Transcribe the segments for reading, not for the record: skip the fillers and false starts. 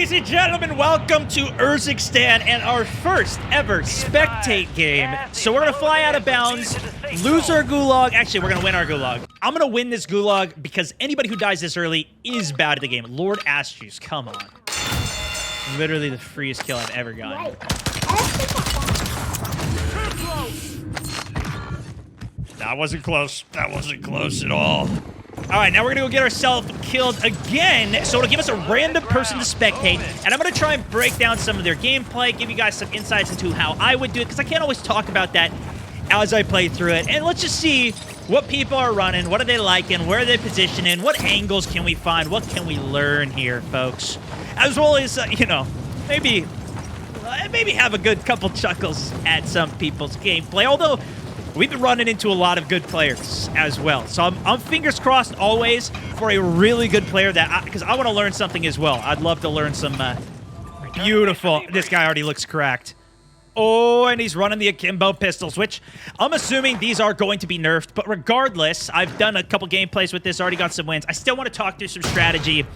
Ladies and gentlemen, welcome to Urzikstan and our first ever Spectate game. So we're going to fly out of bounds, lose our gulag. Actually, we're going to win our gulag. I'm going to win this gulag because anybody who dies this early is bad at the game. Lord Ass Juice, come on. Literally the freest kill I've ever gotten. That wasn't close. That wasn't close at all. All right, now we're going to go get ourselves killed again. So it'll give us a random person to spectate. And I'm going to try and break down some of their gameplay, give you guys some insights into how I would do it, because I can't always talk about that as I play through it. And let's just see what people are running, what are they liking, where are they positioning, what angles can we find, what can we learn here, folks. As well as, you know, maybe have a good couple chuckles at some people's gameplay. Although, we've been running into a lot of good players as well. So I'm fingers crossed always for a really good player because I want to learn something as well. I'd love to learn some beautiful... This guy already looks cracked. Oh, and he's running the akimbo pistols, which I'm assuming these are going to be nerfed. But regardless, I've done a couple gameplays with this, already got some wins. I still want to talk through some strategy.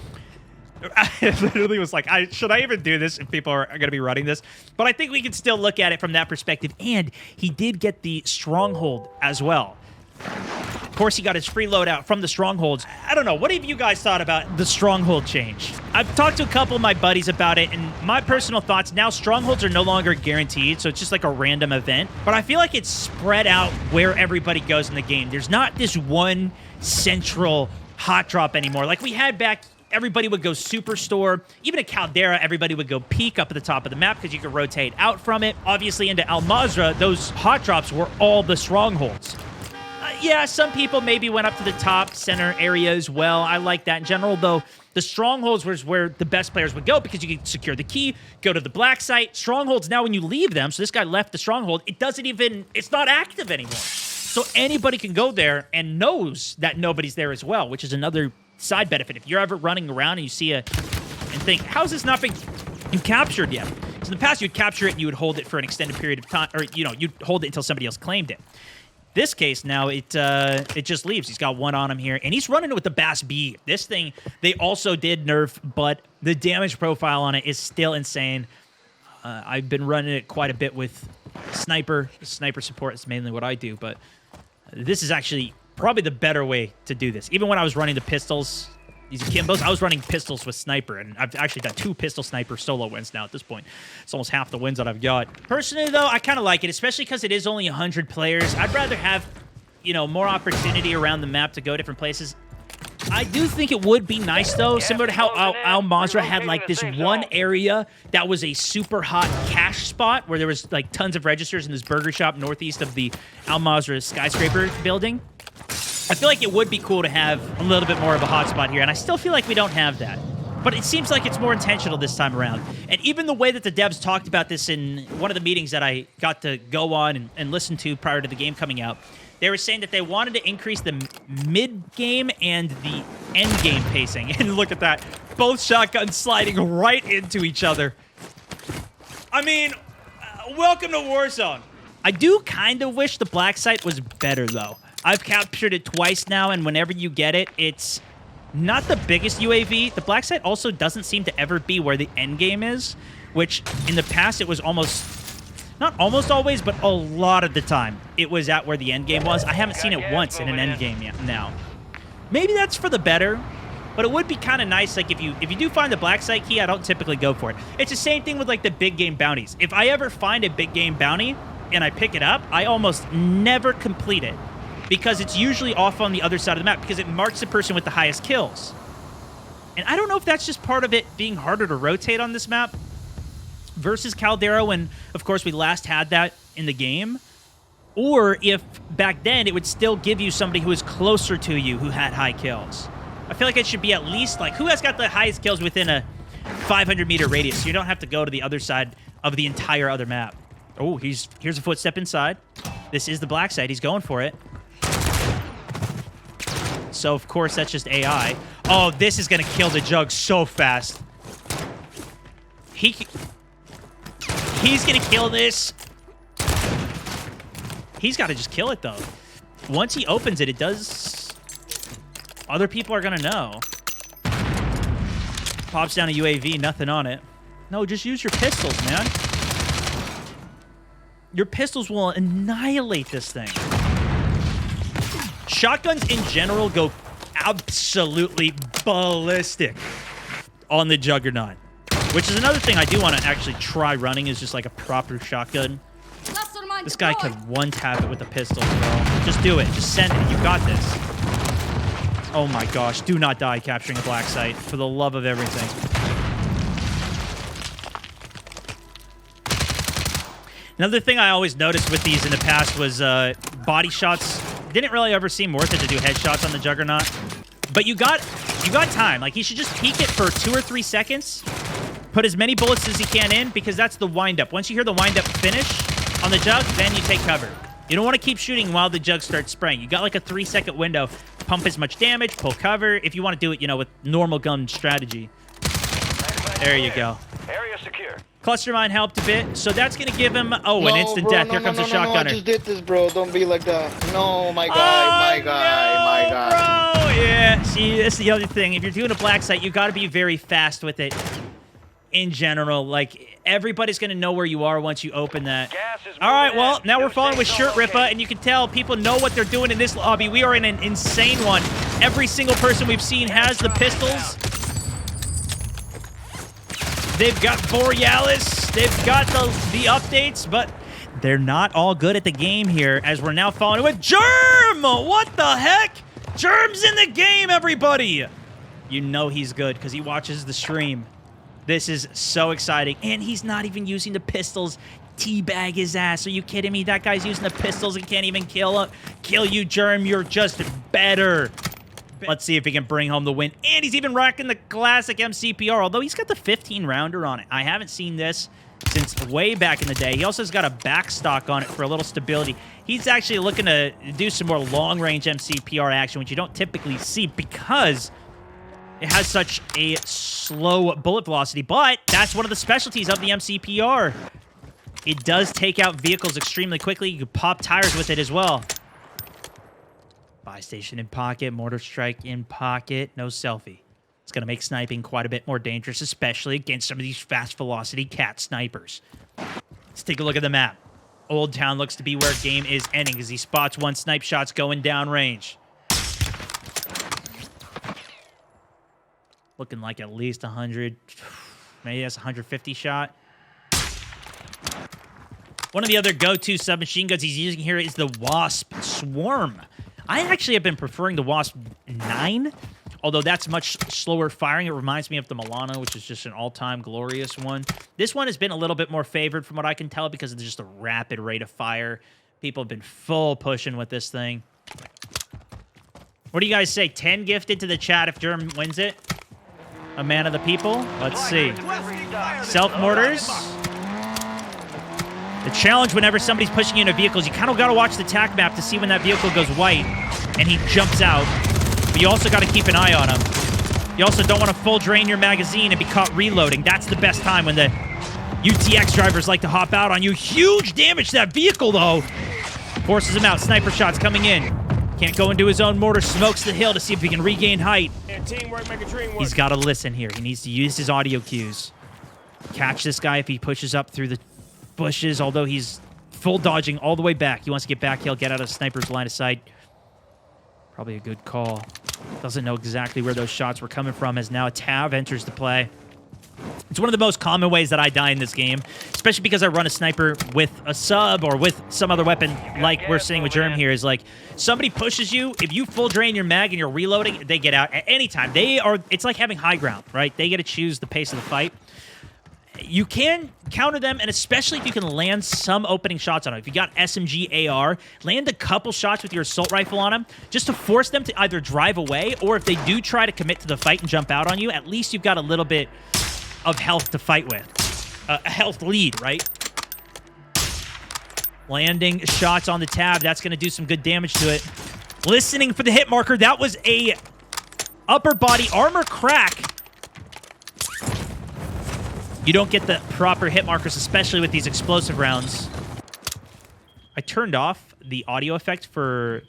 I literally was like, should I even do this if people are going to be running this? But I think we can still look at it from that perspective. And he did get the Stronghold as well. Of course, he got his free loadout from the Strongholds. I don't know. What have you guys thought about the Stronghold change? I've talked to a couple of my buddies about it, and my personal thoughts, now Strongholds are no longer guaranteed, so it's just like a random event. But I feel like it's spread out where everybody goes in the game. There's not this one central hot drop anymore. Like we had back... Everybody would go Superstore. Even at Caldera, everybody would go Peak up at the top of the map because you could rotate out from it. Obviously, into Al Mazrah, those hot drops were all the Strongholds. Yeah, some people maybe went up to the top center area as well. I like that in general, though. The Strongholds was where the best players would go because you could secure the key, go to the black site. Strongholds, now when you leave them, so this guy left the Stronghold, it's not active anymore. So anybody can go there and knows that nobody's there as well, which is another side benefit. If you're ever running around and you see and think, how's this not being captured yet? So in the past, you'd capture it and you would hold it for an extended period of time, or, you know, you'd hold it until somebody else claimed it. This case, now, it just leaves. He's got one on him here, and he's running it with the Bass B. This thing, they also did nerf, but the damage profile on it is still insane. I've been running it quite a bit with sniper support. It's mainly what I do, but this is actually probably the better way to do this. Even when I was running the pistols, these akimbos, I was running pistols with sniper, and I've actually done 2 pistol sniper solo wins now at this point. It's almost half the wins that I've got. Personally, though, I kind of like it, especially because it is only 100 players. I'd rather have, you know, more opportunity around the map to go different places. I do think it would be nice, though, similar to how Al Mazrah had, like, this one area that was a super hot cash spot where there was, like, tons of registers in this burger shop northeast of the Al Mazrah skyscraper building. I feel like it would be cool to have a little bit more of a hotspot here, and I still feel like we don't have that. But it seems like it's more intentional this time around. And even the way that the devs talked about this in one of the meetings that I got to go on and listen to prior to the game coming out, they were saying that they wanted to increase the mid-game and the end-game pacing. And look at that. Both shotguns sliding right into each other. I mean, welcome to Warzone. I do kind of wish the black site was better, though. I've captured it twice now, and whenever you get it, it's not the biggest UAV. The black site also doesn't seem to ever be where the end game is, which in the past it was not almost always, but a lot of the time it was at where the end game was. I haven't seen it once in an end game yet now. Maybe that's for the better, but it would be kind of nice. Like if you do find the black site key, I don't typically go for it. It's the same thing with like the big game bounties. If I ever find a big game bounty and I pick it up, I almost never complete it, because it's usually off on the other side of the map because it marks the person with the highest kills. And I don't know if that's just part of it being harder to rotate on this map versus Caldera when, of course, we last had that in the game, or if back then it would still give you somebody who is closer to you who had high kills. I feel like it should be at least like, who has got the highest kills within a 500-meter radius, so you don't have to go to the other side of the entire other map. Oh, here's a footstep inside. This is the black site. He's going for it. So, of course, that's just AI. Oh, this is going to kill the jug so fast. He's going to kill this. He's got to just kill it, though. Once he opens it, it does... Other people are going to know. Pops down a UAV, nothing on it. No, just use your pistols, man. Your pistols will annihilate this thing. Shotguns in general go absolutely ballistic on the Juggernaut, which is another thing I do want to actually try running, is just like a proper shotgun. This guy could one-tap it with a pistol, bro. Just do it. Just send it. You got this. Oh my gosh. Do not die capturing a black site. For the love of everything. Another thing I always noticed with these in the past was body shots. Didn't really ever seem worth it to do headshots on the Juggernaut. But you got time. Like, he should just peek it for 2 or 3 seconds. Put as many bullets as he can in, because that's the wind-up. Once you hear the wind-up finish on the Jug, then you take cover. You don't want to keep shooting while the Jug starts spraying. You got like a 3-second window. Pump as much damage, pull cover. If you want to do it, you know, with normal gun strategy. There you go. Area secure. Cluster mine helped a bit, so that's going to give him, an instant death. Here comes a shotgunner. I just did this, bro. Don't be like that. No, my guy, my guy. Bro. Yeah, see, that's the other thing. If you're doing a black site, you got to be very fast with it in general. Like, everybody's going to know where you are once you open that. All right, well, now we're falling with Shirt Ripper, and you can tell people know what they're doing in this lobby. We are in an insane one. Every single person we've seen has the pistols. They've got Borealis. They've got the updates, but they're not all good at the game here, as we're now falling with Germ! What the heck? Germ's in the game, everybody! You know he's good because he watches the stream. This is so exciting. And he's not even using the pistols. Teabag his ass. Are you kidding me? That guy's using the pistols and can't even kill you, Germ. You're just better. Let's see if he can bring home the win. And he's even rocking the classic MCPR, although he's got the 15-rounder on it. I haven't seen this since way back in the day. He also has got a backstock on it for a little stability. He's actually looking to do some more long-range MCPR action, which you don't typically see because it has such a slow bullet velocity. But that's one of the specialties of the MCPR. It does take out vehicles extremely quickly. You can pop tires with it as well. Buy station in pocket, mortar strike in pocket, no selfie. It's going to make sniping quite a bit more dangerous, especially against some of these fast velocity cat snipers. Let's take a look at the map. Old Town looks to be where game is ending as he spots one snipe shots going down range. Looking like at least 100, maybe that's 150 shot. One of the other go-to submachine guns he's using here is the Wasp Swarm. I actually have been preferring the Wasp 9, although that's much slower firing. It reminds me of the Milano, which is just an all-time glorious one. This one has been a little bit more favored from what I can tell because of just the rapid rate of fire. People have been full pushing with this thing. What do you guys say? 10 gifted to the chat if Germ wins it? A man of the people? Let's see. Self-mortars. The challenge whenever somebody's pushing you into vehicles, you kind of got to watch the tac map to see when that vehicle goes white and he jumps out. But you also got to keep an eye on him. You also don't want to full drain your magazine and be caught reloading. That's the best time when the UTX drivers like to hop out on you. Huge damage to that vehicle, though. Forces him out. Sniper shots coming in. Can't go into his own mortar. Smokes the hill to see if he can regain height. He's got to listen here. He needs to use his audio cues. Catch this guy if he pushes up through the bushes, although he's full dodging all the way back. He wants to get back. He'll get out of sniper's line of sight. Probably a good call. Doesn't know exactly where those shots were coming from as now a Tav enters the play. It's one of the most common ways that I die in this game, especially because I run a sniper with a sub or with some other weapon like we're seeing with Germ here. Is like somebody pushes you, if you full drain your mag and you're reloading, they get out at any time. It's like having high ground, right? They get to choose the pace of the fight. You can counter them, and especially if you can land some opening shots on them. If you got SMG AR, land a couple shots with your assault rifle on them, just to force them to either drive away, or if they do try to commit to the fight and jump out on you, at least you've got a little bit of health to fight with. A health lead, right? Landing shots on the Tab, that's going to do some good damage to it. Listening for the hit marker, that was a upper body armor crack. You don't get the proper hit markers, especially with these explosive rounds. I turned off the audio effect for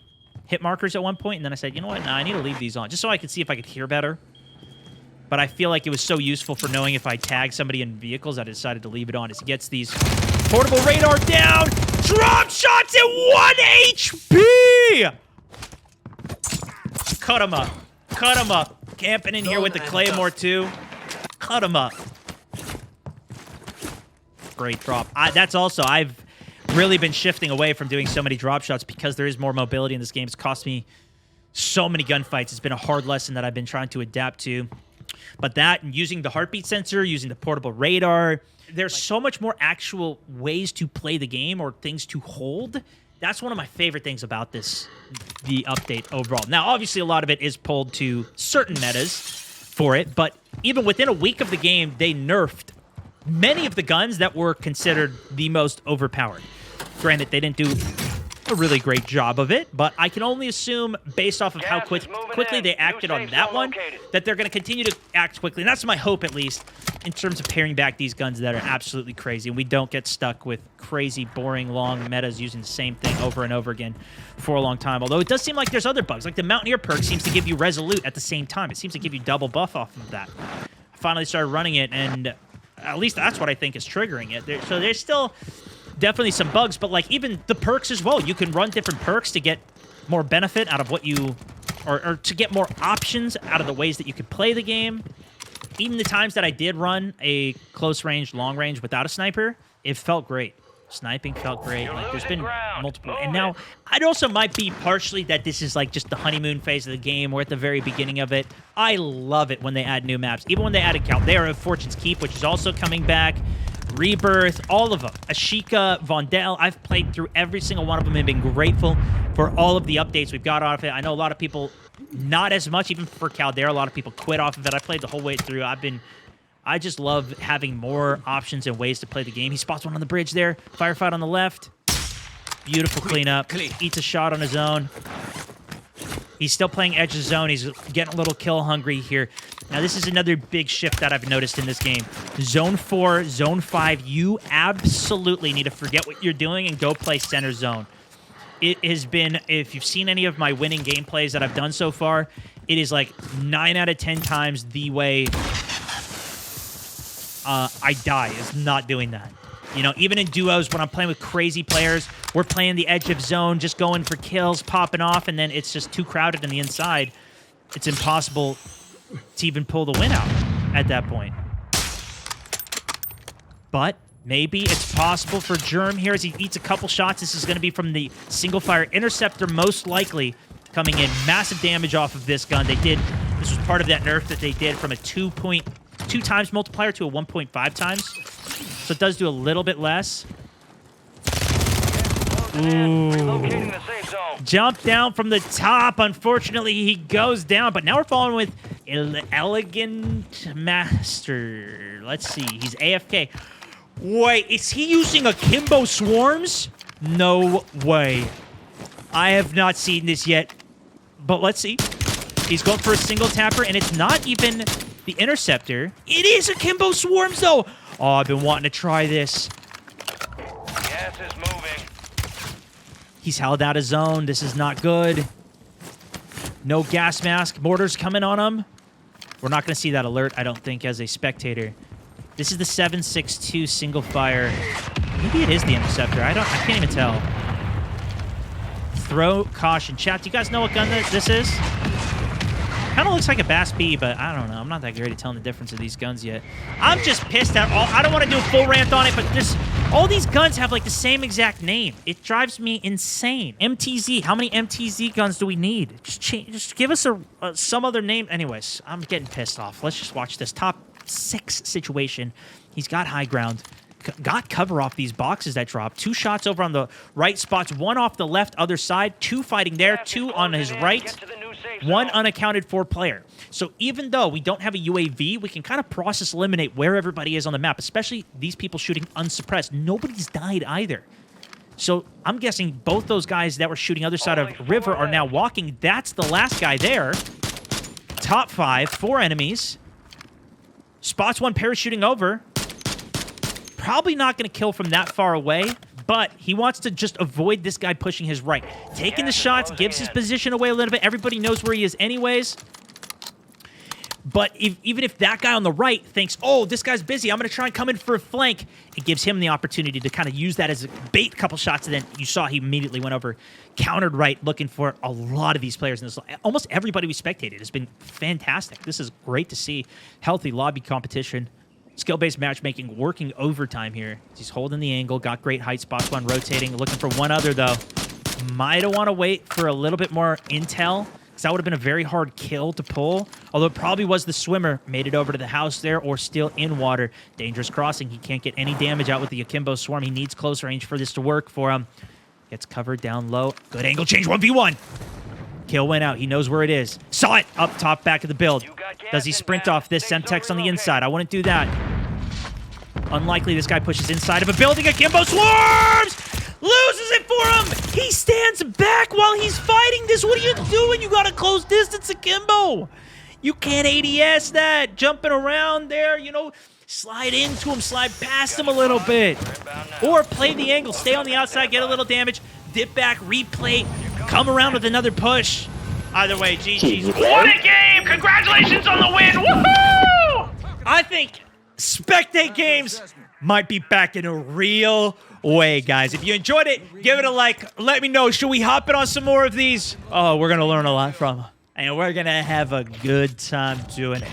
hit markers at one point, and then I said, you know what? Nah, I need to leave these on, just so I could see if I could hear better. but I feel like it was so useful for knowing if I tag somebody in vehicles, I decided to leave it on as he gets these portable radar down. Drop shots at 1 HP! Cut him up. Cut him up. Camping in here with the Claymore, too. Cut him up. Great drop. That's also, I've really been shifting away from doing so many drop shots because there is more mobility in this game. It's cost me so many gunfights. It's been a hard lesson that I've been trying to adapt to. But that, using the heartbeat sensor, using the portable radar, there's so much more actual ways to play the game or things to hold. That's one of my favorite things about the update overall. Now, obviously, a lot of it is pulled to certain metas for it, but even within a week of the game, they nerfed many of the guns that were considered the most overpowered. Granted, they didn't do a really great job of it, but I can only assume, based off of how quickly they acted on that one, that they're going to continue to act quickly. And that's my hope, at least, in terms of paring back these guns that are absolutely crazy. And we don't get stuck with crazy, boring, long metas using the same thing over and over again for a long time. Although it does seem like there's other bugs. Like the Mountaineer perk seems to give you Resolute at the same time. It seems to give you double buff off of that. I finally started running it, and at least that's what I think is triggering it. So there's still definitely some bugs, but like even the perks as well. You can run different perks to get more benefit out of what you, or to get more options out of the ways that you could play the game. Even the times that I did run a close range, long range without a sniper, it felt great. Sniping felt great. Like there's been multiple, and now it also might be partially that this is like just the honeymoon phase of the game. We're at the very beginning of it. I love it when they add new maps. Even when they added Caldera of Fortune's Keep, which is also coming back. Rebirth, all of them. Ashika, Vondel, I've played through every single one of them and been grateful for all of the updates we've got off of it. I know a lot of people, not as much, even for Caldera, a lot of people quit off of it. I played the whole way through. I just love having more options and ways to play the game. He spots one on the bridge there. Firefight on the left. Beautiful cleanup. Eats a shot on his own. He's still playing edge of zone. He's getting a little kill hungry here. Now, this is another big shift that I've noticed in this game. Zone 4, Zone 5, you absolutely need to forget what you're doing and go play center zone. It has been, if you've seen any of my winning gameplays that I've done so far, it is like 9 out of 10 times the way I die is not doing that. You know, even in duos, when I'm playing with crazy players, we're playing the edge of zone, just going for kills, popping off, and then it's just too crowded on the inside. It's impossible to even pull the win out at that point. But maybe it's possible for Germ here as he eats a couple shots. This is going to be from the single-fire interceptor, most likely coming in. Massive damage off of this gun. This was part of that nerf that they did from a 2.2 times multiplier to a 1.5 times. So it does do a little bit less. Ooh. Jump down from the top. Unfortunately, he goes down. But now we're following with Elegant Master. Let's see. He's AFK. Wait, is he using akimbo swarms? No way. I have not seen this yet. But let's see. He's going for a single tapper, and it's not even the interceptor. It is akimbo swarms, though. Oh, I've been wanting to try this. Gas is moving. He's held out of zone. This is not good. No gas mask. Mortar's coming on him. We're not going to see that alert, I don't think, as a spectator. This is the 7.62 single fire. Maybe it is the interceptor. I can't even tell. Throw caution. Chat, do you guys know what gun this is? Kind of looks like a Bass B, but I don't know. I'm not that great at telling the difference of these guns yet. I'm just pissed at all. I don't want to do a full rant on it, but all these guns have like the same exact name. It drives me insane. MTZ. How many MTZ guns do we need? Just give us some other name. Anyways, I'm getting pissed off. Let's just watch this top 6 situation. He's got high ground. Got cover off these boxes that drop. 2 shots over on the right spots. 1 off the left other side. 2 fighting there. 2 on his right. 1 unaccounted for player. So even though we don't have a UAV, we can kind of process eliminate where everybody is on the map, especially these people shooting unsuppressed. Nobody's died either. So I'm guessing both those guys that were shooting other side of river are now walking. That's the last guy there. Top 5, 4 enemies. Spots 1 parachuting over. Probably not going to kill from that far away, but he wants to just avoid this guy pushing his right. Taking the shots, gives his position away a little bit. Everybody knows where he is anyways. But even if that guy on the right thinks, oh, this guy's busy, I'm going to try and come in for a flank, it gives him the opportunity to kind of use that as a bait, couple shots, and then you saw he immediately went over, countered right, looking for a lot of these players. And almost everybody we spectated has been fantastic. This is great to see. Healthy lobby competition. Skill-based matchmaking, working overtime here. He's holding the angle, got great height spots when rotating. Looking for one other, though. Might have want to wait for a little bit more intel, because that would have been a very hard kill to pull. Although it probably was the swimmer. Made it over to the house there, or still in water. Dangerous crossing. He can't get any damage out with the Akimbo Swarm. He needs close range for this to work for him. Gets covered down low. Good angle change, 1v1. Kill went out. He knows where it is. Saw it up top, back of the build. Does he sprint off this Semtex on the inside? I wouldn't do that. Unlikely this guy pushes inside of a building. Akimbo Swarms! Loses it for him! He stands back while he's fighting this. What are you doing? You got a close distance, Akimbo. You can't ADS that. Jumping around there, you know. Slide into him, slide past him a little bit. Or play the angle. Stay on the outside, get a little damage. Dip back, replay, come around with another push. Either way, GG's. What a game! Congratulations on the win! Woohoo! I think Spectate Games might be back in a real way, guys. If you enjoyed it, give it a like. Let me know. Should we hop in on some more of these? Oh, we're going to learn a lot from them. And we're going to have a good time doing it.